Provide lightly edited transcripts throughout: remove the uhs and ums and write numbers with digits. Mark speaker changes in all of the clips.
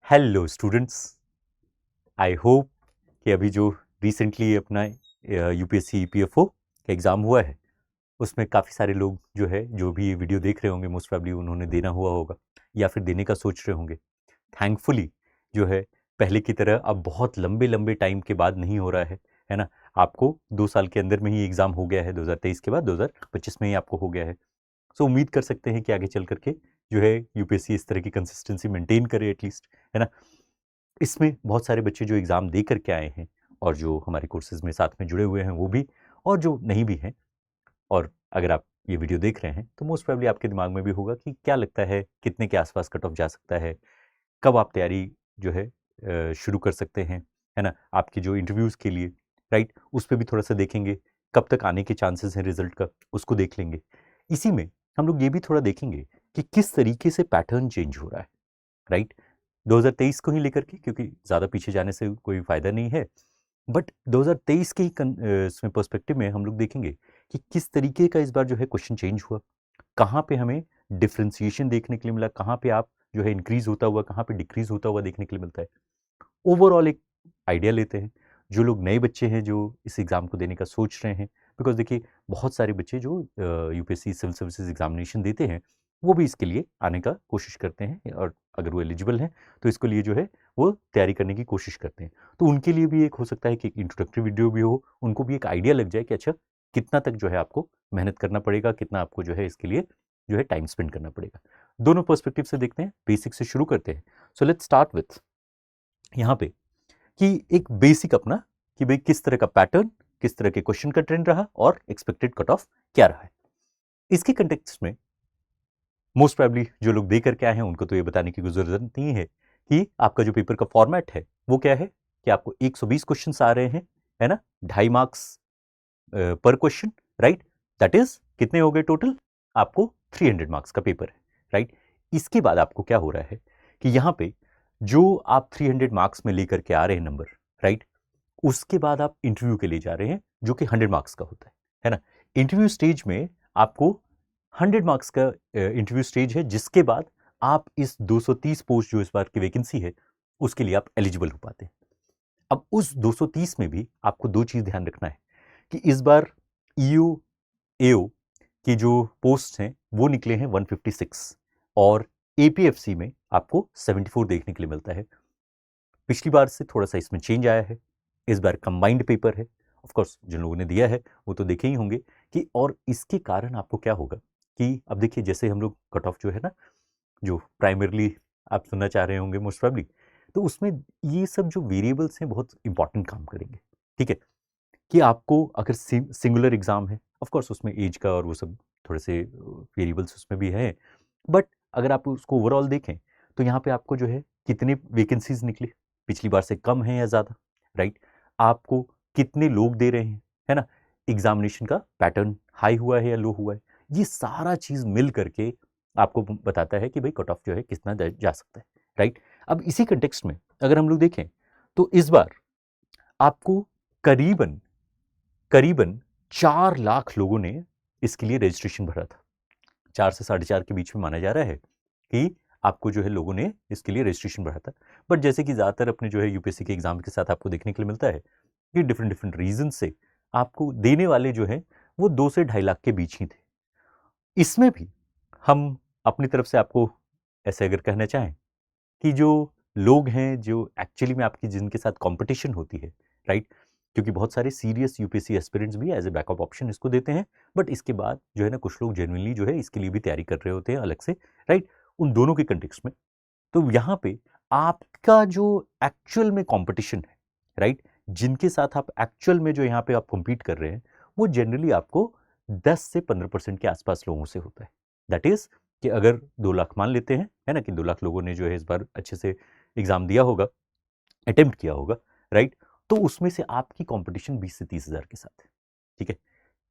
Speaker 1: Hello students, I hope कि अभी जो रिसेंटली अपना यूपीएससी ईपीएफओ का एग्ज़ाम हुआ है उसमें काफ़ी सारे लोग जो है जो भी ये वीडियो देख रहे होंगे मोस्ट प्रोबेबली उन्होंने देना हुआ होगा या फिर देने का सोच रहे होंगे। थैंकफुली जो है पहले की तरह अब बहुत लंबे लंबे टाइम के बाद नहीं हो रहा है ना। आपको 2 साल के अंदर में ही एग्ज़ाम हो गया है, 2023 के बाद 2025 में ही आपको हो गया है। सो उम्मीद कर सकते हैं कि आगे चल करके जो है यूपीएससी इस तरह की कंसिस्टेंसी मेंटेन करे एटलीस्ट, है ना। इसमें बहुत सारे बच्चे जो एग्ज़ाम दे करके आए हैं और जो हमारे कोर्सेज़ में साथ में जुड़े हुए हैं वो भी, और जो नहीं भी हैं। और अगर आप ये वीडियो देख रहे हैं तो मोस्ट प्रोबेबली आपके दिमाग में भी होगा कि क्या लगता है कितने के आसपास कट ऑफ जा सकता है, कब आप तैयारी जो है शुरू कर सकते हैं, है ना। आपके जो इंटरव्यूज़ के लिए, राइट, उस पे भी थोड़ा-सा देखेंगे, कब तक आने के चांसेस हैं रिज़ल्ट का, उसको देख लेंगे। इसी में हम लोग ये भी थोड़ा देखेंगे कि किस तरीके से पैटर्न चेंज हो रहा है, राइट। 2023 को ही लेकर के, क्योंकि ज़्यादा पीछे जाने से कोई फ़ायदा नहीं है, बट 2023 के ही इसमें पर्सपेक्टिव में हम लोग देखेंगे कि किस तरीके का इस बार जो है क्वेश्चन चेंज हुआ, कहाँ पे हमें डिफरेंशिएशन देखने के लिए मिला, कहाँ पे आप जो है इंक्रीज होता हुआ, कहाँ पे डिक्रीज होता हुआ देखने के लिए मिलता है। ओवरऑल एक आइडिया लेते हैं। जो लोग नए बच्चे हैं जो इस एग्ज़ाम को देने का सोच रहे हैं, बिकॉज़ देखिए बहुत सारे बच्चे जो यूपीएससी सिविल सर्विसेज एग्ज़ामिनेशन देते हैं, वो भी इसके लिए आने का कोशिश करते हैं, और अगर वो एलिजिबल हैं, तो इसके लिए जो है वो तैयारी करने की कोशिश करते हैं। तो उनके लिए भी एक हो सकता है कि एक इंट्रोडक्टरी वीडियो भी हो, उनको भी एक आइडिया लग जाए कि अच्छा कितना तक जो है आपको मेहनत करना पड़ेगा, कितना आपको जो है इसके लिए जो है टाइम स्पेंड करना पड़ेगा। दोनों पर्सपेक्टिव से देखते हैं, बेसिक से शुरू करते हैं। सो लेट्स स्टार्ट विथ यहाँ पे कि एक बेसिक अपना कि भाई किस तरह का पैटर्न, किस तरह के क्वेश्चन का ट्रेंड रहा और एक्सपेक्टेड कट ऑफ क्या रहा है। इसके कंटेक्स्ट में मोस्ट प्रोबेबली जो लोग दे करके आए हैं उनको तो ये बताने की कोई जरूरत नहीं है कि आपका जो पेपर का फॉर्मेट है वो क्या है, कि आपको 120 क्वेश्चंस आ रहे हैं, है ना, 2.5 मार्क्स पर क्वेश्चन, राइट। दैट इज कितने हो गए टोटल, आपको 300 मार्क्स का पेपर है, राइट। इसके बाद आपको क्या हो रहा है कि यहाँ पे जो आप 300 मार्क्स में लेकर के आ रहे हैं नंबर, राइट, उसके बाद आप इंटरव्यू के लिए जा रहे हैं जो कि 100 मार्क्स का होता है ना। इंटरव्यू स्टेज में आपको 100 मार्क्स का इंटरव्यू स्टेज है, जिसके बाद आप इस 230 पोस्ट जो इस बार की वैकेंसी है उसके लिए आप एलिजिबल हो पाते हैं। अब उस 230 में भी आपको दो चीज ध्यान रखना है कि इस बार ईओ एओ की जो पोस्ट हैं वो निकले हैं 156, और एपीएफसी में आपको 74 देखने के लिए मिलता है। पिछली बार से थोड़ा सा इसमें चेंज आया है, इस बार कंबाइंड पेपर है। ऑफ कोर्स जिन लोगों ने दिया है वो तो देखे ही होंगे कि, और इसके कारण आपको क्या होगा कि अब देखिए जैसे हम लोग कट ऑफ जो है ना, जो प्राइमरली आप सुनना चाह रहे होंगे मोस्ट प्रोबेबली, तो उसमें ये सब जो वेरिएबल्स हैं बहुत इंपॉर्टेंट काम करेंगे, ठीक है। कि आपको अगर सिंगुलर एग्जाम है, ऑफ कोर्स उसमें एज का और वो सब थोड़े से वेरिएबल्स उसमें भी है, बट अगर आप उसको ओवरऑल देखें तो यहाँ पे आपको जो है कितने वैकेंसीज निकले, पिछली बार से कम है या ज़्यादा, राइट। आपको कितने लोग दे रहे हैं, है ना, एग्जामिनेशन का पैटर्न हाई हुआ है या लो हुआ है, ये सारा चीज़ मिल करके आपको बताता है कि भाई कट ऑफ जो है कितना जा सकता है, राइट। अब इसी कंटेक्स्ट में अगर हम लोग देखें तो इस बार आपको करीबन करीबन 4 लाख लोगों ने इसके लिए रजिस्ट्रेशन भरा था। 4 से 4.5 के बीच में माना जा रहा है कि आपको जो है लोगों ने इसके लिए रजिस्ट्रेशन भरा था। बट जैसे कि ज़्यादातर अपने जो है यूपीएससी के एग्जाम के साथ आपको देखने के लिए मिलता है कि डिफरेंट डिफरेंट रीजन से आपको देने वाले जो है वो 2 से 2.5 लाख के बीच ही थे। इसमें भी हम अपनी तरफ से आपको ऐसे अगर कहना चाहें कि जो लोग हैं जो एक्चुअली में आपकी जिनके साथ कंपटीशन होती है, राइट, क्योंकि बहुत सारे सीरियस यूपीएससी एस्पिरेंट्स भी एज ए बैकअप ऑप्शन इसको देते हैं, बट इसके बाद जो है ना कुछ लोग जेन्युइनली जो है इसके लिए भी तैयारी कर रहे होते हैं अलग से, राइट। उन दोनों के कंटेक्स्ट में तो यहाँ पे आपका जो एक्चुअल में कंपटीशन है, राइट, जिनके साथ आप एक्चुअल में जो यहाँ पे आप compete कर रहे हैं, वो जनरली आपको 10 से 15% के आसपास लोगों से होता है। दैट इज कि अगर 2 लाख मान लेते हैं, है ना, कि 2 लाख लोगों ने जो है इस बार अच्छे से एग्जाम दिया होगा, अटेम्प्ट किया होगा, राइट, तो उसमें से आपकी कंपटीशन 20 से 30 हज़ार के साथ है, ठीक है।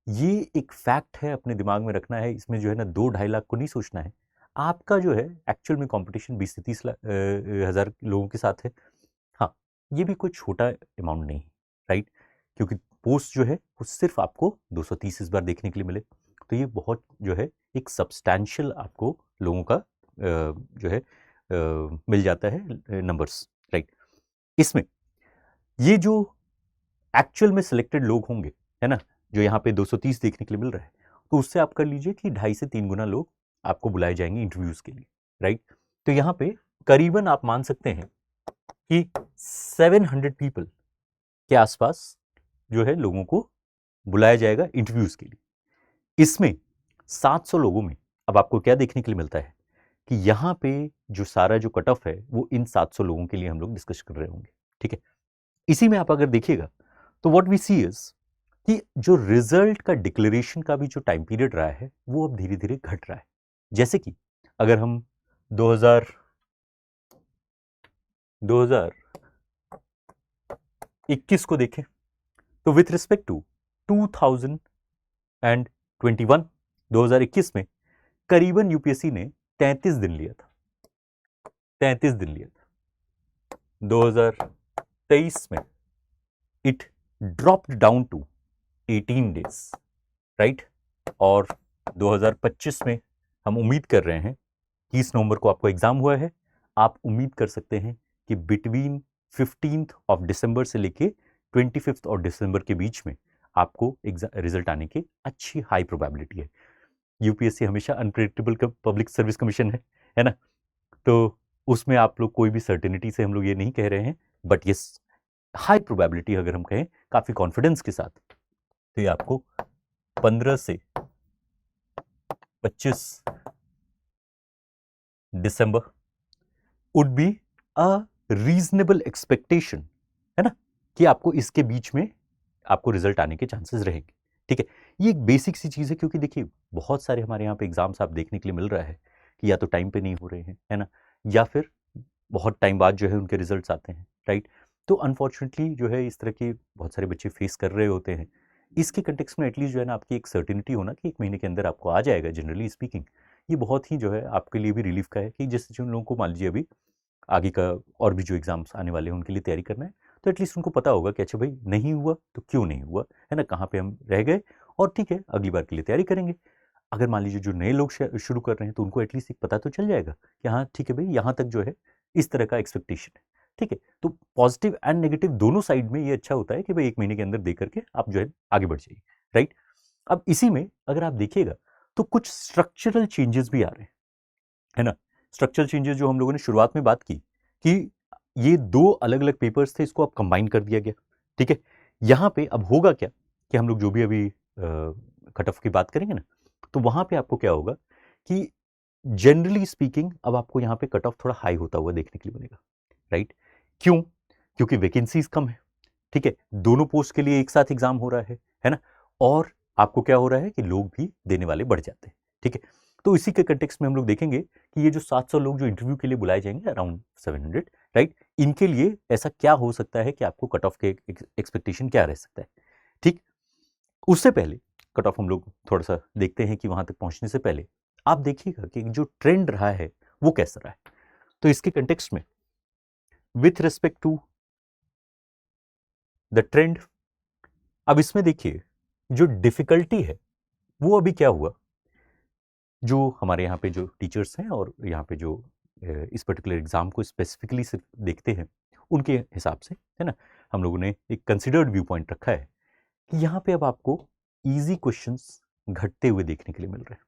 Speaker 1: ये एक फैक्ट है, अपने दिमाग में रखना है, इसमें जो है ना 2-2.5 लाख को नहीं सोचना है। आपका जो है एक्चुअल में कंपटीशन 20 से 30 हज़ार लोगों के साथ है। हाँ, ये भी कोई छोटा अमाउंट नहीं है, राइट, क्योंकि पोस्ट जो है वो सिर्फ आपको 230 इस बार देखने के लिए मिले, तो ये बहुत जो है एक सब्सटैंशियल आपको लोगों का जो है मिल जाता है नंबर्स, राइट। इसमें ये जो एक्चुअल में सिलेक्टेड लोग होंगे, है ना, जो यहाँ पे 230 देखने के लिए मिल रहा है, तो उससे आप कर लीजिए कि 2.5 से 3 गुना लोग आपको बुलाए जाएंगे इंटरव्यूज के लिए, राइट। तो यहाँ पे करीबन आप मान सकते हैं कि 700 पीपल के आसपास जो है लोगों को बुलाया जाएगा इंटरव्यूज के लिए। इसमें 700 लोगों में अब आपको क्या देखने के लिए मिलता है कि यहाँ पे जो सारा जो कट ऑफ है वो इन 700 लोगों के लिए हम लोग डिस्कस कर रहे होंगे, ठीक है। इसी में आप अगर देखिएगा तो व्हाट वी सी इज कि जो रिजल्ट का डिक्लेरेशन का भी जो टाइम पीरियड रहा है वो अब धीरे धीरे घट रहा है। जैसे कि अगर हम 2021 को देखें तो विथ रिस्पेक्ट टू 2021 में करीबन यूपीएससी ने 33 दिन लिया था, 33 दिन लिया था। 2023 में it dropped down to 18 days, right. और 2025 में हम उम्मीद कर रहे हैं 30 नवंबर को आपको एग्जाम हुआ है, आप उम्मीद कर सकते हैं कि बिटवीन 15th ऑफ दिसंबर से लेके 25th ऑफ दिसंबर के बीच में आपको रिजल्ट आने की अच्छी हाई प्रोबेबिलिटी है। यूपीएससी हमेशा अनप्रेडिक्टेबल पब्लिक सर्विस कमीशन है ना, तो उसमें आप लोग कोई भी सर्टेनिटी से हम लोग ये नहीं कह रहे हैं, बट ये हाई प्रोबेबिलिटी अगर हम कहें काफी कॉन्फिडेंस के साथ, तो ये आपको 15 से 25 दिसंबर would be a reasonable expectation, है ना, कि आपको इसके बीच में आपको रिजल्ट आने के चांसेस रहेंगे, ठीक है। ये एक बेसिक सी चीज है, क्योंकि देखिए बहुत सारे हमारे यहाँ पे एग्जाम्स आप देखने के लिए मिल रहा है कि या तो टाइम पे नहीं हो रहे हैं, है ना, या फिर बहुत टाइम बाद जो है उनके रिजल्ट्स आते हैं, राइट। तो अनफॉर्चुनेटली जो है इस तरह के बहुत सारे बच्चे फेस कर रहे होते हैं। इसके कंटेक्स्ट में एटलीस्ट जो है ना आपकी एक सर्टेनिटी होना कि 1 महीने के अंदर आपको आ जाएगा, जनरली स्पीकिंग, ये बहुत ही जो है आपके लिए भी रिलीफ का है कि जैसे जिन लोगों को मान लीजिए अभी आगे का और भी जो एग्जाम्स आने वाले हैं उनके लिए तैयारी करना है, तो एटलीस्ट उनको पता होगा कि अच्छा भाई नहीं हुआ तो क्यों नहीं हुआ, है ना, कहाँ पे हम रह गए, और ठीक है अगली बार के लिए तैयारी करेंगे। अगर मान लीजिए जो नए लोग शुरू कर रहे हैं तो उनको एटलीस्ट एक पता तो चल जाएगा कि हाँ ठीक है भाई यहाँ तक जो है इस तरह का एक्सपेक्टेशन है, ठीक है। तो पॉजिटिव एंड नेगेटिव दोनों साइड में ये अच्छा होता है कि भाई 1 महीने के अंदर दे करके आप जो है आगे बढ़ जाइए, राइट। अब इसी में अगर आप देखिएगा तो कुछ स्ट्रक्चरल चेंजेस भी आ रहे हैं, है ना। स्ट्रक्चरल चेंजेस जो हम लोगों ने शुरुआत में बात की कि ये 2 अलग अलग पेपर्स थे, इसको अब कंबाइन कर दिया गया, ठीक है। यहाँ पे अब होगा क्या कि हम लोग जो भी अभी कट ऑफ की बात करेंगे ना, तो वहां पे आपको क्या होगा कि जनरली स्पीकिंग अब आपको यहाँ पे कट ऑफ थोड़ा हाई होता हुआ देखने के लिए मिलेगा, राइट। क्यों? क्योंकि वैकेंसीज कम है, ठीक है, दोनों पोस्ट के लिए एक साथ एग्जाम हो रहा है ना, और आपको क्या हो रहा है कि लोग भी देने वाले बढ़ जाते हैं, ठीक है। तो इसी के कंटेक्स्ट में हम लोग देखेंगे कि ये जो 700 लोग जो इंटरव्यू के लिए बुलाए जाएंगे, अराउंड 700, राइट, इनके लिए ऐसा क्या हो सकता है कि आपको कट ऑफ के एक्सपेक्टेशन क्या रह सकता है, ठीक। उससे पहले कट ऑफ हम लोग थोड़ा सा देखते हैं कि वहां तक पहुंचने से पहले आप देखिएगा कि जो ट्रेंड रहा है वो कैसा रहा है। तो इसके कंटेक्स्ट में with respect to the trend, अब इसमें देखिए जो डिफिकल्टी है वो अभी क्या हुआ, जो हमारे यहाँ पे जो टीचर्स हैं और यहाँ पे जो इस पर्टिकुलर एग्जाम को स्पेसिफिकली सिर्फ देखते हैं उनके हिसाब से, है ना, हम लोगों ने एक कंसिडर्ड व्यू पॉइंट रखा है कि यहाँ पे अब आपको इजी क्वेश्चंस घटते हुए देखने के लिए मिल रहे हैं,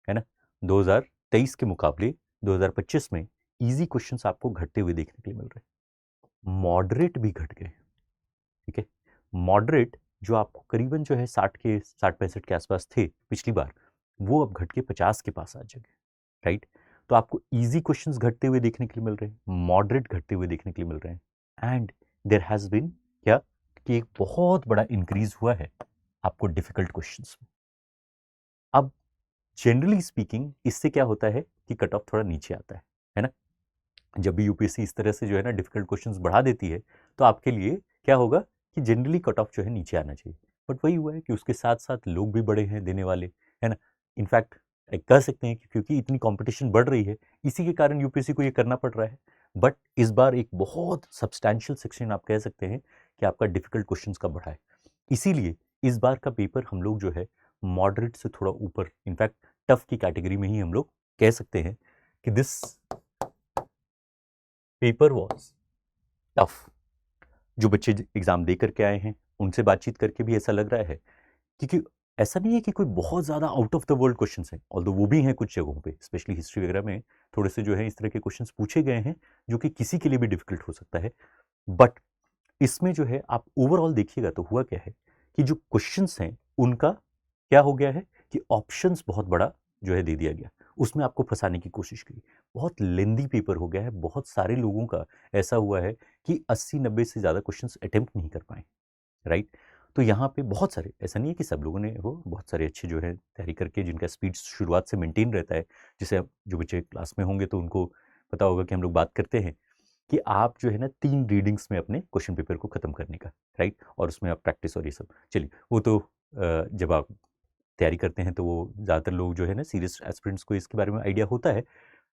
Speaker 1: है ना। 2023 के मुकाबले 2025 में इजी क्वेश्चंस आपको घटते हुए देखने के लिए मिल रहे हैं, मॉडरेट भी घट गए, ठीक है। मॉडरेट जो आपको करीबन जो है 60 65 के आसपास थे पिछली बार, वो अब घट के 50 के पास आ जाएंगे, राइट। तो आपको इजी क्वेश्चंस घटते हुए देखने के लिए मिल रहे हैं, मॉडरेट घटते हुए देखने के लिए मिल रहे हैं, एंड देयर हैज बीन क्या कि एक बहुत बड़ा इंक्रीज हुआ है आपको डिफिकल्ट क्वेश्चंस में। अब जनरली स्पीकिंग इससे क्या होता है कि कट ऑफ थोड़ा नीचे आता है ना। जब भी यूपीएससी इस तरह से जो है ना डिफिकल्ट क्वेश्चंस बढ़ा देती है तो आपके लिए क्या होगा कि जनरली कट ऑफ जो है नीचे आना चाहिए, बट वही हुआ है कि उसके साथ साथ लोग भी बड़े हैं देने वाले, है ना। इनफैक्ट कह सकते हैं कि क्योंकि इतनी कंपटीशन बढ़ रही है इसी के कारण यूपीएससी को ये करना पड़ रहा है, बट इस बार एक बहुत सब्सटैंशियल सेक्शन आप कह सकते हैं कि आपका डिफिकल्ट क्वेश्चन का बढ़ा है। इसीलिए इस बार का पेपर हम लोग जो है मॉडरेट से थोड़ा ऊपर, इनफैक्ट टफ की कैटेगरी में ही हम लोग कह सकते हैं कि दिस पेपर वॉज टफ। जो बच्चे एग्जाम दे करके आए हैं उनसे बातचीत करके भी ऐसा लग रहा है, क्योंकि ऐसा नहीं है कि कोई बहुत ज़्यादा out of the world questions हैं, ऑल्दो वो भी हैं कुछ जगहों पे, स्पेशली हिस्ट्री वगैरह में थोड़े से जो है इस तरह के क्वेश्चंस पूछे गए हैं जो कि किसी के लिए भी डिफिकल्ट हो सकता है। बट इसमें जो है आप ओवरऑल देखिएगा तो हुआ क्या है कि जो क्वेश्चंस हैं उनका क्या हो गया है कि ऑप्शंस बहुत बड़ा जो है दे दिया गया, उसमें आपको फंसाने की कोशिश की। बहुत लेंदी पेपर हो गया है, बहुत सारे लोगों का ऐसा हुआ है कि 80-90 से ज़्यादा क्वेश्चंस अटेम्प्ट नहीं कर पाए, राइट। तो यहाँ पे बहुत सारे, ऐसा नहीं है कि सब लोगों ने वो बहुत सारे अच्छे जो है तैयारी करके जिनका स्पीड शुरुआत से मेंटेन रहता है, जैसे अब जो बच्चे क्लास में होंगे तो उनको पता होगा कि हम लोग बात करते हैं कि आप जो है ना 3 रीडिंग्स में अपने क्वेश्चन पेपर को ख़त्म करने का, राइट। और उसमें आप प्रैक्टिस और ये सब, चलिए वो तो जब आप तैयारी करते हैं तो वो ज़्यादातर लोग जो है ना सीरियस एस्पिरेंट्स को इसके बारे में आइडिया होता है।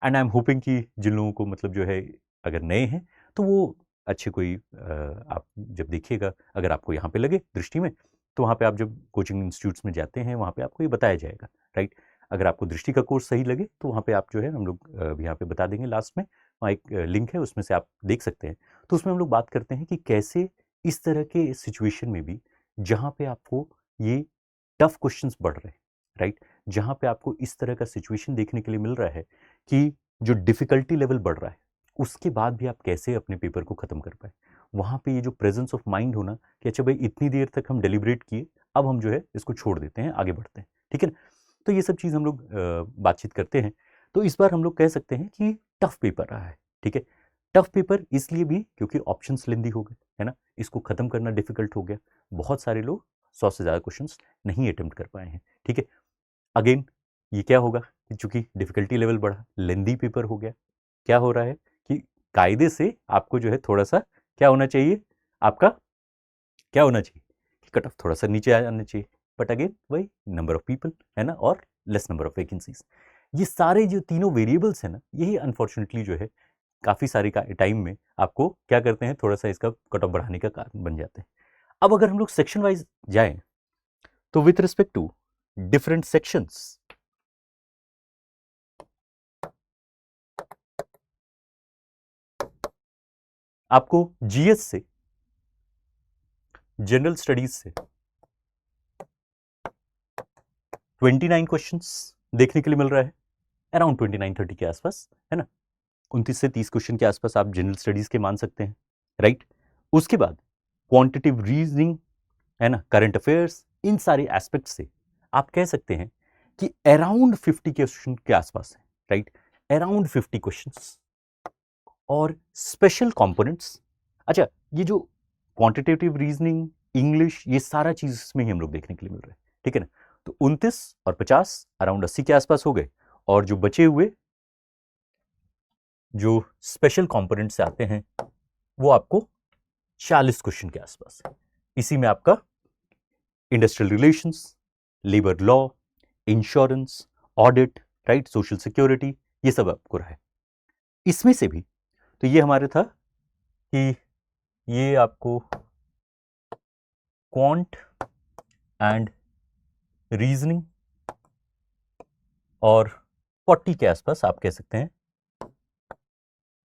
Speaker 1: एंड आई एम होपिंग कि जिन लोगों को मतलब जो है अगर नए हैं तो वो अच्छे कोई आप जब देखिएगा, अगर आपको यहाँ पे लगे दृष्टि में, तो वहाँ पे आप जब कोचिंग इंस्टीट्यूट्स में जाते हैं वहाँ पे आपको ये बताया जाएगा, राइट। अगर आपको दृष्टि का कोर्स सही लगे तो वहाँ पे आप जो है हम लोग यहाँ पे बता देंगे लास्ट में, वहाँ एक लिंक है उसमें से आप देख सकते हैं। तो उसमें हम लोग बात करते हैं कि कैसे इस तरह के सिचुएशन में भी जहाँ पे आपको ये टफ क्वेश्चंस बढ़ रहे हैं, राइट, जहाँ पे आपको इस तरह का सिचुएशन देखने के लिए मिल रहा है कि जो डिफ़िकल्टी लेवल बढ़ रहा है, उसके बाद भी आप कैसे अपने पेपर को ख़त्म कर पाएँ। वहाँ पे ये जो प्रेज़ेंस ऑफ माइंड होना कि अच्छा भाई इतनी देर तक हम डेलिब्रेट किए, अब हम जो है इसको छोड़ देते हैं, आगे बढ़ते हैं, ठीक है ना? तो ये सब चीज़ हम लोग बातचीत करते हैं। तो इस बार हम लोग कह सकते हैं कि टफ़ पेपर रहा है, ठीक है? टफ़ पेपर इसलिए भी क्योंकि ऑप्शंस लेंदी हो गए, है ना? इसको ख़त्म करना डिफ़िकल्ट हो गया। बहुत सारे लोग 100 से ज़्यादा क्वेश्चंस नहीं अटेम्प्ट कर पाए हैं, ठीक है? अगेन ये क्या होगा कि चूंकि डिफिकल्टी लेवल बढ़ा, लेंदी पेपर हो गया, क्या हो रहा है कि कायदे से आपको जो है थोड़ा सा क्या होना चाहिए, आपका क्या होना चाहिए कि कट ऑफ थोड़ा सा नीचे आ जाना चाहिए। बट अगेन वही नंबर ऑफ पीपल है ना, और लेस नंबर ऑफ वैकेंसीज, ये सारे जो तीनों वेरिएबल्स हैं ना, यही अनफॉर्चुनेटली जो है काफ़ी सारे का टाइम में आपको क्या करते हैं, थोड़ा सा इसका कट ऑफ बढ़ाने का कारण बन जाते हैं। अब अगर हम लोग सेक्शन वाइज जाएं तो with respect to different sections, आपको जीएस से, जनरल स्टडीज से 29 क्वेश्चंस देखने के लिए मिल रहा है, अराउंड 29-30 के आसपास, है ना। 29 से 30 क्वेश्चन के आसपास आप जनरल स्टडीज के मान सकते हैं, राइट। उसके बाद क्वांटिटेटिव रीजनिंग, है ना, करंट अफेयर्स, इन सारे एस्पेक्ट से आप कह सकते हैं कि अराउंड 50 क्वेश्चन के आसपास है, राइट, अराउंड 50 क्वेश्चंस। और स्पेशल कंपोनेंट्स, अच्छा ये जो क्वांटिटेटिव रीजनिंग, इंग्लिश, ये सारा चीज इसमें ही हम लोग देखने के लिए मिल रहा है, ठीक है ना। तो 29 और 50 अराउंड 80 के आसपास हो गए, और जो बचे हुए जो स्पेशल कंपोनेंट से आते हैं वो आपको 40 क्वेश्चन के आसपास है। इसी में आपका industrial relations, labour law, insurance, audit, right, social security, ये सब आपको रहा है। इसमें से भी तो ये हमारे था कि ये आपको क्वांट एंड रीजनिंग और 40 के आसपास आप कह सकते हैं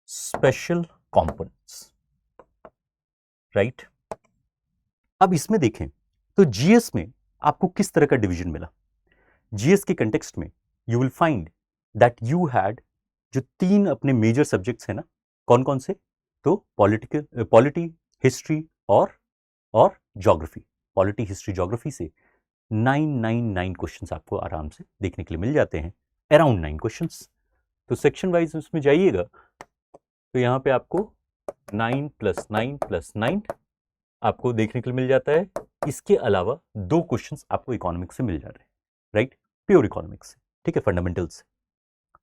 Speaker 1: स्पेशल कंपोनेंट्स, राइट। अब इसमें देखें तो जीएस में आपको किस तरह का डिवीजन मिला। जीएस के कंटेक्स्ट में you will find that you had जो 3 अपने मेजर सब्जेक्ट्स हैं ना, कौन कौन से, तो पॉलिटी, हिस्ट्री और ज्योग्राफी। पॉलिटी, हिस्ट्री, ज्योग्राफी से 999 क्वेश्चंस आपको आराम से देखने के लिए मिल जाते हैं, अराउंड 9 क्वेश्चंस। तो सेक्शन वाइज उसमें जाइएगा तो यहाँ पे आपको 9 + 9 + 9 आपको देखने के लिए मिल जाता है। इसके अलावा 2 क्वेश्चंस आपको इकोनॉमिक्स से मिल जा रहे हैं, राइट, प्योर इकोनॉमिक्स से, ठीक है, फंडामेंटल्स से।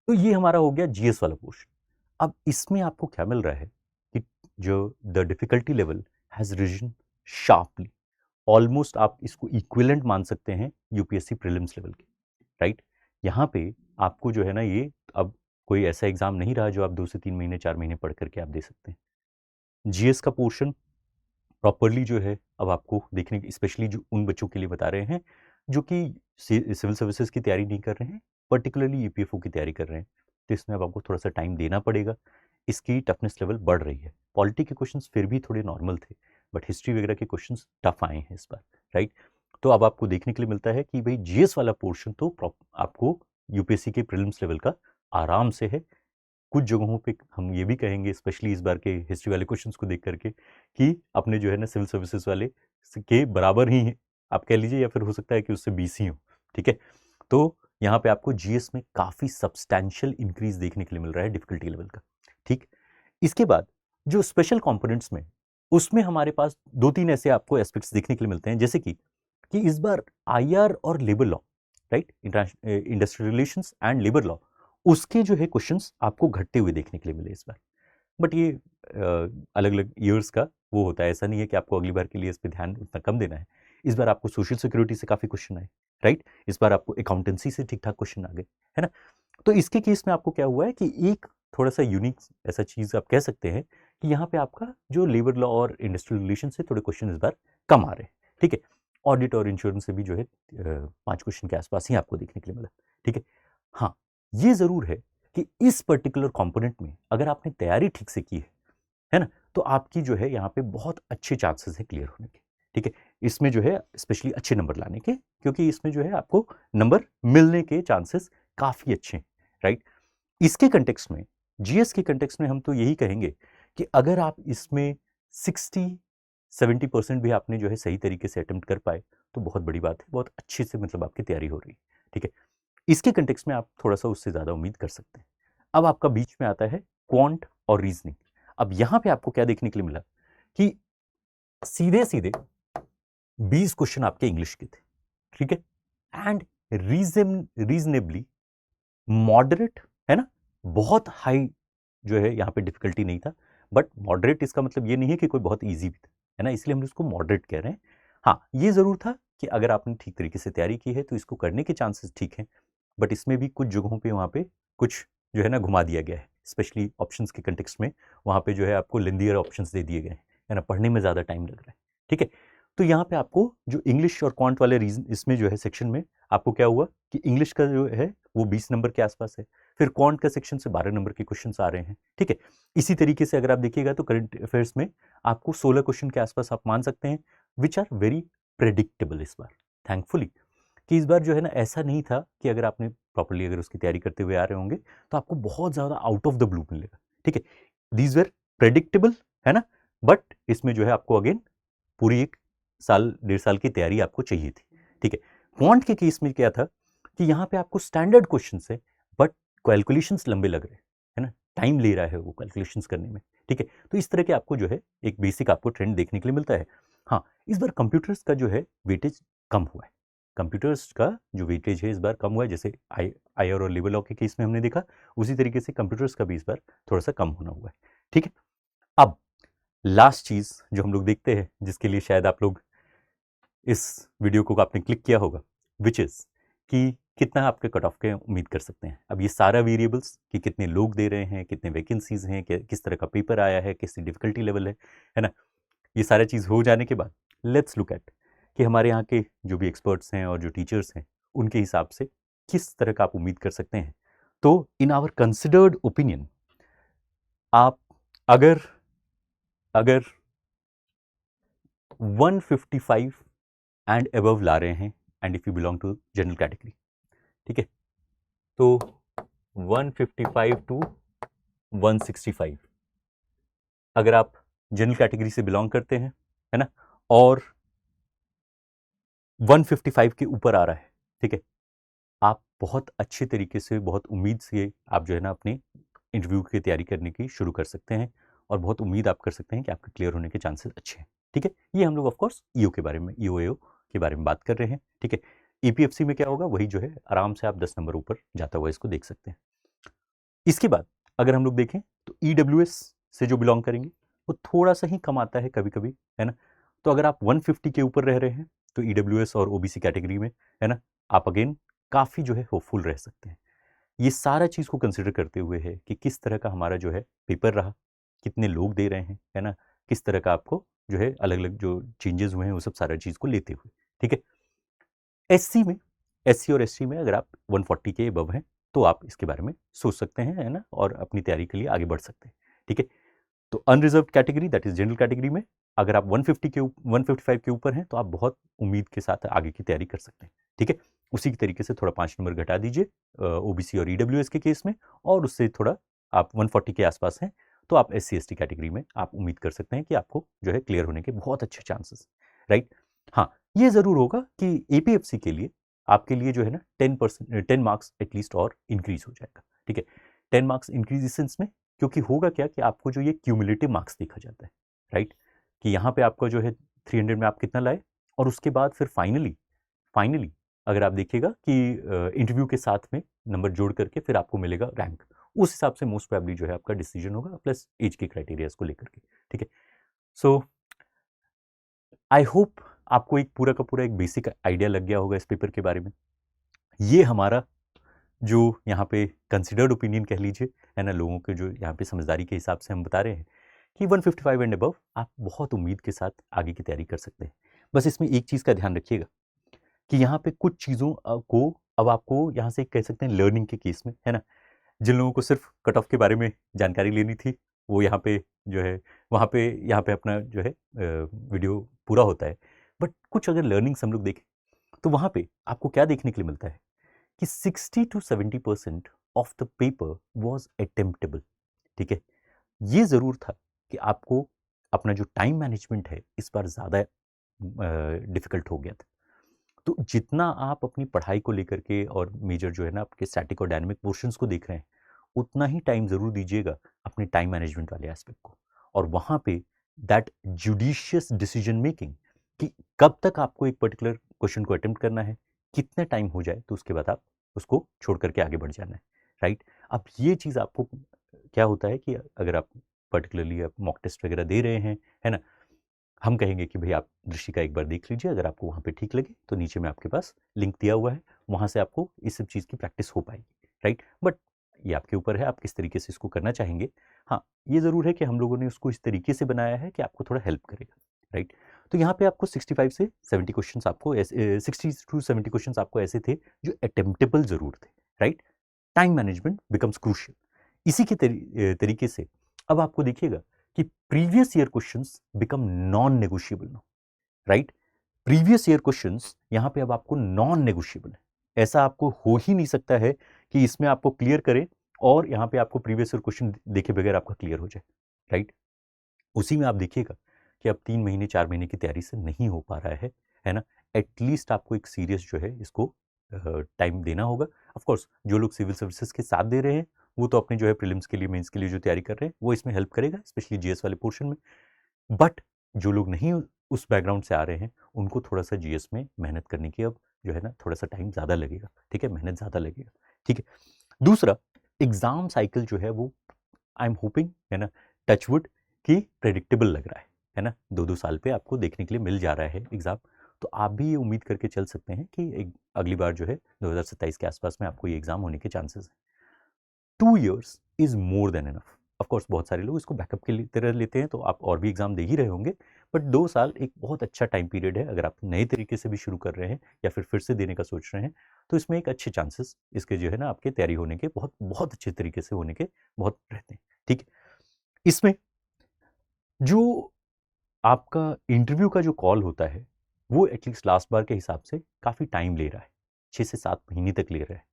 Speaker 1: तो ये हमारा हो गया जीएस वाला पोर्शन। अब इसमें आपको क्या मिल रहा है कि जो the difficulty level has risen sharply, almost आप इसको इक्विवेलेंट मान सकते हैं यूपीएससी प्रीलिम्स लेवल के, राइट। यहाँ पे आपको जो है ना ये अब कोई ऐसा एग्जाम नहीं रहा जो आप 2 से 3 महीने 4 महीने पढ़ करके आप दे सकते हैं। जीएस का पोर्शन प्रॉपरली जो है अब आपको देखने की, स्पेशली जो उन बच्चों के लिए बता रहे हैं जो कि सिविल सर्विसेज की तैयारी नहीं कर रहे हैं, पर्टिकुलरली ईपीएफओ की तैयारी कर रहे हैं, तो इसमें अब आपको थोड़ा सा टाइम देना पड़ेगा। इसकी टफनेस लेवल बढ़ रही है। पॉलिटी के क्वेश्चंस फिर भी थोड़े नॉर्मल थे, बट हिस्ट्री वगैरह के क्वेश्चंस टफ आए हैं इस बार, राइट। तो अब आपको देखने के लिए मिलता है कि भाई जीएस वाला पोर्शन तो आपको यूपीएससी के प्रीलिम्स लेवल का आराम से है। कुछ जगहों पे हम ये भी कहेंगे, स्पेशली इस बार के हिस्ट्री वाले क्वेश्चंस को देख करके, कि अपने जो है ना सिविल सर्विसेज वाले के बराबर ही आप कह लीजिए, या फिर हो सकता है कि उससे 20 ही हो, ठीक है। तो यहाँ पे आपको जीएस में काफ़ी सब्सटैंशियल इंक्रीज देखने के लिए मिल रहा है डिफिकल्टी लेवल का, ठीक। इसके बाद जो स्पेशल कंपोनेंट्स में, उसमें हमारे पास 2-3 ऐसे आपको एस्पेक्ट्स देखने के लिए मिलते हैं, जैसे कि इस बार आईआर और labour law, right, industrial relations and labour law, उसके जो है क्वेश्चंस आपको घटते हुए देखने के लिए मिले इस बार। बट ये अलग अलग ईयर्स का वो होता है, ऐसा नहीं है कि आपको अगली बार के लिए इस पर ध्यान उतना कम देना है। इस बार आपको सोशल सिक्योरिटी से काफ़ी क्वेश्चन आए, राइट। इस बार आपको अकाउंटेंसी से ठीक ठाक क्वेश्चन आ गए, है ना। तो इसके केस में आपको क्या हुआ है कि एक थोड़ा सा यूनिक ऐसा चीज़ आप कह सकते हैं कि यहाँ पे आपका जो लेबर लॉ और इंडस्ट्रियल रिलेशन से थोड़े क्वेश्चन इस बार कम आ रहे हैं, ठीक है। ऑडिट और इंश्योरेंस से भी जो है 5 क्वेश्चन के आसपास ही आपको देखने के लिए मिला, ठीक है। हाँ, ये ज़रूर है कि इस पर्टिकुलर कंपोनेंट में अगर आपने तैयारी ठीक से की है ना, तो आपकी जो है यहाँ पे बहुत अच्छे चांसेस है क्लियर होने के, ठीक है। इसमें जो है स्पेशली अच्छे नंबर लाने के, क्योंकि इसमें जो है आपको नंबर मिलने के चांसेस काफ़ी अच्छे हैं, राइट। इसके कंटेक्स्ट में, जीएस के कंटेक्स्ट में हम तो यही कहेंगे कि अगर आप इसमें 60-70% भी आपने जो है सही तरीके से अटेम्प्ट कर पाए तो बहुत बड़ी बात है, बहुत अच्छे से मतलब आपकी तैयारी हो रही है, ठीक है। इसके कंटेक्स्ट में आप थोड़ा सा उससे ज़्यादा उम्मीद कर सकते हैं। अब आपका बीच में आता है क्वांट और रीजनिंग। अब यहाँ पे आपको क्या देखने के लिए मिला कि सीधे सीधे 20 क्वेश्चन आपके इंग्लिश के थे, ठीक है, एंड रीजनेबली मॉडरेट, है ना, बहुत हाई जो है यहाँ पे डिफिकल्टी नहीं था, बट मॉडरेट इसका मतलब ये नहीं है कि कोई बहुत इजी भी था, है ना, इसलिए हम इसको मॉडरेट कह रहे हैं। हाँ, ये ज़रूर था कि अगर आपने ठीक तरीके से तैयारी की है तो इसको करने के चांसेस ठीक हैं, बट इसमें भी कुछ जगहों पे वहाँ पे कुछ जो है ना घुमा दिया गया है, स्पेशली ऑप्शंस के कंटेक्स्ट में। वहाँ पे जो है आपको लेंदियर ऑप्शंस दे दिए गए हैं, है ना, पढ़ने में ज़्यादा टाइम लग रहा है, ठीक है। तो यहाँ पे आपको जो इंग्लिश और क्वांट वाले रीजन इसमें जो है सेक्शन में आपको क्या हुआ कि इंग्लिश का जो है वो 20 नंबर के आसपास है, फिर क्वांट का सेक्शन से 12 नंबर के क्वेश्चन आ रहे हैं, ठीक है। इसी तरीके से अगर आप देखिएगा तो करंट अफेयर्स में आपको 16 क्वेश्चन के आसपास आप मान सकते हैं, विच आर वेरी प्रेडिक्टेबल इस बार, थैंकफुली, कि इस बार जो है ना ऐसा नहीं था कि अगर आपने प्रॉपर्ली अगर उसकी तैयारी करते हुए आ रहे होंगे तो आपको बहुत ज़्यादा आउट ऑफ द ब्लू मिलेगा, ठीक है। दीज वर प्रेडिक्टेबल, है ना, बट इसमें जो है आपको अगेन पूरी 1 साल 1.5 साल की तैयारी आपको चाहिए थी, ठीक है। क्वांट के केस में क्या था कि यहाँ पे आपको स्टैंडर्ड क्वेश्चन है, बट कैलकुलेशंस लंबे लग रहे हैं, है ना, टाइम ले रहा है वो कैलकुलेशंस करने में, ठीक है। तो इस तरह के आपको जो है एक बेसिक आपको ट्रेंड देखने के लिए मिलता है। हाँ, इस बार कंप्यूटर्स का जो है वेटेज कम हुआ है, कंप्यूटर्स का जो वेटेज है इस बार कम हुआ है, जैसे आईआर और लेबर लॉ के केस में हमने देखा, उसी तरीके से कंप्यूटर्स का भी इस बार थोड़ा सा कम होना हुआ है, ठीक है। अब लास्ट चीज़ जो हम लोग देखते हैं, जिसके लिए शायद आप लोग इस वीडियो को आपने क्लिक किया होगा, विच इज़ कि कितना आपके कट ऑफ के उम्मीद कर सकते हैं। अब ये सारा वेरिएबल्स कि कितने लोग दे रहे हैं, कितने वैकेंसीज हैं, किस तरह का पेपर आया है, किस डिफिकल्टी लेवल है ना, ये सारा चीज़ हो जाने के बाद लेट्स लुक एट कि हमारे यहाँ के जो भी एक्सपर्ट्स हैं और जो टीचर्स हैं उनके हिसाब से किस तरह का आप उम्मीद कर सकते हैं। तो इन आवर कंसिडर्ड ओपिनियन, आप अगर अगर 155 एंड अबव ला रहे हैं, and if you belong to general category, ठीक है, तो 155 टू 165 अगर आप जनरल कैटेगरी से बिलोंग करते हैं, है ना, और 155 के ऊपर आ रहा है, ठीक है, आप बहुत अच्छे तरीके से, बहुत उम्मीद से आप जो है ना अपने इंटरव्यू की तैयारी करने की शुरू कर सकते हैं, और बहुत उम्मीद आप कर सकते हैं कि आपके क्लियर होने के चांसेस अच्छे हैं, ठीक है। ये हम लोग ऑफकोर्स ईओ के बारे में, ईओएओ के बारे में बात कर रहे हैं, ठीक है। ईपीएफसी में क्या होगा, वही जो है आराम से आप 10 नंबर ऊपर जाता हुआ इसको देख सकते हैं। इसके बाद अगर हम लोग देखें तो ईडब्ल्यूएस से जो बिलोंग करेंगे वो थोड़ा सा ही कम आता है कभी कभी, है ना। तो अगर आप 150 के ऊपर रह रहे हैं तो ईडब्ल्यूएस और ओबीसी कैटेगरी में, है ना, आप अगेन काफ़ी जो है होपफुल रह सकते हैं। ये सारा चीज़ को कंसिडर करते हुए है कि किस तरह का हमारा जो है पेपर रहा, कितने लोग दे रहे हैं, है ना, किस तरह का आपको जो है अलग अलग जो चेंजेस हुए हैं वो सब सारा चीज़ को लेते हुए, ठीक है। एससी में, एससी और एसटी में अगर आप 140 के अबव हैं तो आप इसके बारे में सोच सकते हैं, है ना, और अपनी तैयारी के लिए आगे बढ़ सकते हैं, ठीक है। तो unreserve category, that is general category में अगर आप 155 के ऊपर हैं तो आप बहुत उम्मीद के साथ आगे की तैयारी कर सकते हैं, ठीक है। उसी की तरीके से थोड़ा 5 नंबर घटा दीजिए ओबीसी और ईडब्ल्यूएस के केस में, और उससे थोड़ा आप 140 के आसपास हैं तो आप SC/ST कैटेगरी में आप उम्मीद कर सकते हैं कि आपको जो है क्लियर होने के बहुत अच्छे चांसेस, राइट। हाँ, ये ज़रूर होगा कि APFC के लिए आपके लिए जो है ना 10 मार्क्स एटलीस्ट और इंक्रीज हो जाएगा, ठीक है। 10 मार्क्स इंक्रीज इस सेंस में, क्योंकि होगा क्या कि आपको जो ये क्यूमुलेटिव मार्क्स देखा जाता है, राइट, कि यहाँ पे आपका जो है 300 में आप कितना लाए, और उसके बाद फिर फाइनली अगर आप देखिएगा कि इंटरव्यू के साथ में नंबर जोड़ करके फिर आपको मिलेगा रैंक, उस हिसाब से मोस्ट प्रोबेबली जो है आपका डिसीजन होगा, प्लस एज के क्राइटेरियाज को लेकर के, ठीक है। सो आई होप आपको एक पूरा का पूरा एक बेसिक आइडिया लग गया होगा इस पेपर के बारे में। ये हमारा जो यहाँ पे कंसिडर्ड ओपिनियन कह लीजिए, है ना, लोगों के जो यहाँ पे समझदारी के हिसाब से हम बता रहे हैं कि 155 एंड अबव आप बहुत उम्मीद के साथ आगे की तैयारी कर सकते हैं। बस इसमें एक चीज़ का ध्यान रखिएगा कि यहाँ पे कुछ चीज़ों को अब आपको यहाँ से कह सकते हैं लर्निंग के केस में, है ना, जिन लोगों को सिर्फ कट ऑफ के बारे में जानकारी लेनी थी वो यहाँ पे जो है यहाँ पे अपना जो है वीडियो पूरा होता है। बट कुछ अगर लर्निंग्स हम लोग देखें तो वहाँ पे आपको क्या देखने के लिए मिलता है कि 60 to 70% of the paper was attemptable, ठीक है। ये ज़रूर था कि आपको अपना जो टाइम मैनेजमेंट है इस बार ज़्यादा डिफ़िकल्ट हो गया था। तो जितना आप अपनी पढ़ाई को लेकर के और मेजर जो है ना आपके स्टैटिक और डायनामिक पोर्शंस को देख रहे हैं, उतना ही टाइम ज़रूर दीजिएगा अपने टाइम मैनेजमेंट वाले एस्पेक्ट को, और वहाँ पे दैट जुडिशियस डिसीजन मेकिंग कि कब तक आपको एक पर्टिकुलर क्वेश्चन को अटेम्प्ट करना है, कितने टाइम हो जाए तो उसके बाद आप उसको छोड़ करके आगे बढ़ जाना है, राइट। अब ये चीज़ आपको क्या होता है कि अगर आप पर्टिकुलरली आप मॉक टेस्ट वगैरह दे रहे हैं, है ना, हम कहेंगे कि भाई आप दृष्टिका एक बार देख लीजिए, अगर आपको वहाँ पे ठीक लगे तो नीचे में आपके पास लिंक दिया हुआ है, वहाँ से आपको इस सब चीज़ की प्रैक्टिस हो पाएगी, राइट। बट ये आपके ऊपर है आप किस तरीके से इसको करना चाहेंगे। हाँ, ये ज़रूर है कि हम लोगों ने उसको इस तरीके से बनाया है कि आपको थोड़ा हेल्प करेगा, राइट। तो यहाँ पे आपको 65 से 70 क्वेश्चन आपको 60 to 70 क्वेश्चन आपको ऐसे थे जो अटेम्प्टेबल ज़रूर थे, right. Time management becomes crucial. इसी के तरीके से अब आपको देखिएगा कि previous year questions become non negotiable now, right. Previous year questions यहाँ पे अब आपको नॉन नेगोशिएबल है। ऐसा आपको हो ही नहीं सकता है कि इसमें आपको क्लियर करे और यहाँ पे आपको प्रीवियस ईयर क्वेश्चन देखे बगैर आपका क्लियर हो जाए, राइट। उसी में आप देखिएगा कि अब 3 महीने 4 महीने की तैयारी से नहीं हो पा रहा है ना। एटलीस्ट आपको एक सीरियस जो है इसको टाइम देना होगा। ऑफ कोर्स जो लोग सिविल सर्विसेज के साथ दे रहे हैं वो तो अपने जो है प्रीलिम्स के लिए मेंस के लिए जो तैयारी कर रहे हैं वो इसमें हेल्प करेगा, स्पेशली जीएस वाले पोर्शन में। बट जो लोग नहीं उस बैकग्राउंड से आ रहे हैं उनको थोड़ा सा जीएस में मेहनत करने की अब जो है ना थोड़ा सा टाइम ज़्यादा लगेगा, ठीक है, मेहनत ज़्यादा लगेगा, ठीक है। दूसरा, एग्ज़ाम साइकिल जो है वो आई एम होपिंग, है ना, टचवुड, कि प्रेडिक्टेबल लग रहा है ना, 2-2 साल पे आपको देखने के लिए मिल जा रहा है एग्ज़ाम। तो आप भी ये उम्मीद करके चल सकते हैं कि एक अगली बार जो है 2027 के आसपास में आपको ये एग्ज़ाम होने के चांसेस हैं। 2 years is more than enough. Of course बहुत सारे लोग इसको बैकअप के लिए तरह लेते हैं तो आप और भी एग्ज़ाम दे ही रहे होंगे, बट 2 साल एक बहुत अच्छा टाइम पीरियड है। अगर आप नए तरीके से भी शुरू कर रहे हैं या फिर से देने का सोच रहे हैं तो इसमें एक अच्छे चांसेस इसके जो है ना आपके तैयारी होने के बहुत बहुत अच्छे तरीके से होने के बहुत रहते हैं, ठीक है। इसमें जो आपका इंटरव्यू का जो कॉल होता है वो एटलीस्ट लास्ट बार के हिसाब से काफ़ी टाइम ले रहा है, 6 से 7 महीने तक ले रहा है।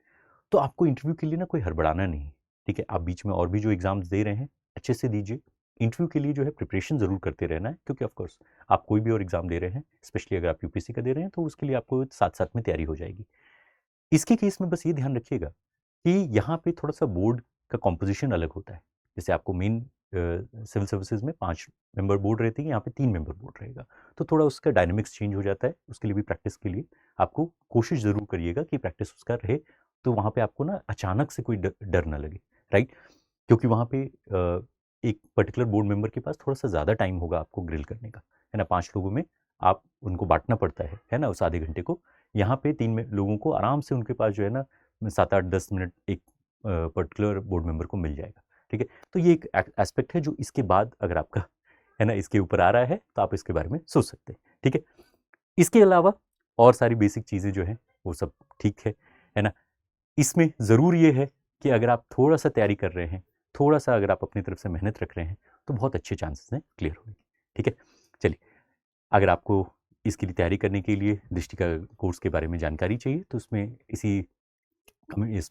Speaker 1: तो आपको इंटरव्यू के लिए ना कोई हड़बड़ाना नहीं, ठीक है। आप बीच में और भी जो एग्ज़ाम्स दे रहे हैं अच्छे से दीजिए। इंटरव्यू के लिए जो है प्रिपरेशन ज़रूर करते रहना है, क्योंकि ऑफ कोर्स आप कोई भी और एग्ज़ाम दे रहे हैं, स्पेशली अगर आप यूपीएससी का दे रहे हैं तो उसके लिए आपको साथ-साथ में तैयारी हो जाएगी। इसके केस में बस ये ध्यान रखिएगा कि यहाँ पे थोड़ा-सा बोर्ड का कॉम्पोज़िशन अलग होता है। जैसे आपको मेन सिविल सर्विसेज़ में 5 मेंबर बोर्ड रहती है, यहाँ पे 3 मेंबर बोर्ड रहेगा। तो थोड़ा उसका डायनामिक्स चेंज हो जाता है, उसके लिए भी प्रैक्टिस के लिए आपको कोशिश ज़रूर करिएगा कि प्रैक्टिस उसका रहे, तो वहाँ पे आपको ना अचानक से कोई डर ना लगे, राइट? क्योंकि वहाँ पे एक पर्टिकुलर बोर्ड मेंबर के पास थोड़ा-सा ज़्यादा टाइम होगा आपको ग्रिल करने का, है ना? 5 लोगों में आप उनको बाँटना पड़ता है ना? उस आधे घंटे को। यहाँ पे 3 में लोगों को आराम से उनके पास जो है ना 7, 8, 10 मिनट एक पर्टिकुलर बोर्ड मेंबर को मिल जाएगा, ठीक है? तो ये एक एस्पेक्ट है जो इसके बाद अगर आपका है ना इसके ऊपर आ रहा है तो आप इसके बारे में सोच सकते हैं, ठीक है? इसके अलावा और सारी बेसिक चीज़ें जो हैं वो सब ठीक है ना? इसमें ज़रूर ये है कि अगर आप थोड़ा-सा तैयारी कर रहे हैं थोड़ा सा अगर आप अपनी तरफ से मेहनत रख रहे हैं तो बहुत अच्छे चांसेस हैं क्लियर होने के। ठीक है, चलिए, अगर आपको इसके लिए तैयारी करने के लिए दृष्टि का कोर्स के बारे में जानकारी चाहिए तो इसमें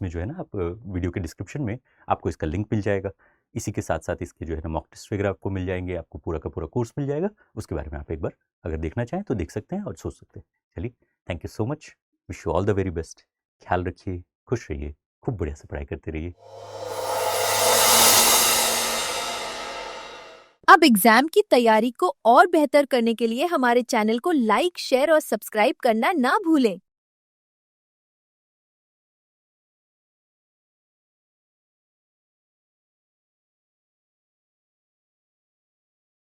Speaker 1: जो है ना, आप वीडियो के डिस्क्रिप्शन में आपको इसका लिंक मिल जाएगा। इसी के साथ साथ इसके जो है ना मॉक टेस्ट वगैरह आपको मिल जाएंगे, आपको पूरा का पूरा कोर्स मिल जाएगा। उसके बारे में आप एक बार अगर देखना चाहें तो देख सकते हैं और सोच सकते हैं। चलिए, thank you so much, wish you all the very best. ख्याल रखिए, खुश रहिए, खूब बढ़िया से पढ़ाई करते रहिए।
Speaker 2: अब एग्जाम की तैयारी को और बेहतर करने के लिए हमारे चैनल को लाइक, शेयर और सब्सक्राइब करना ना भूलें।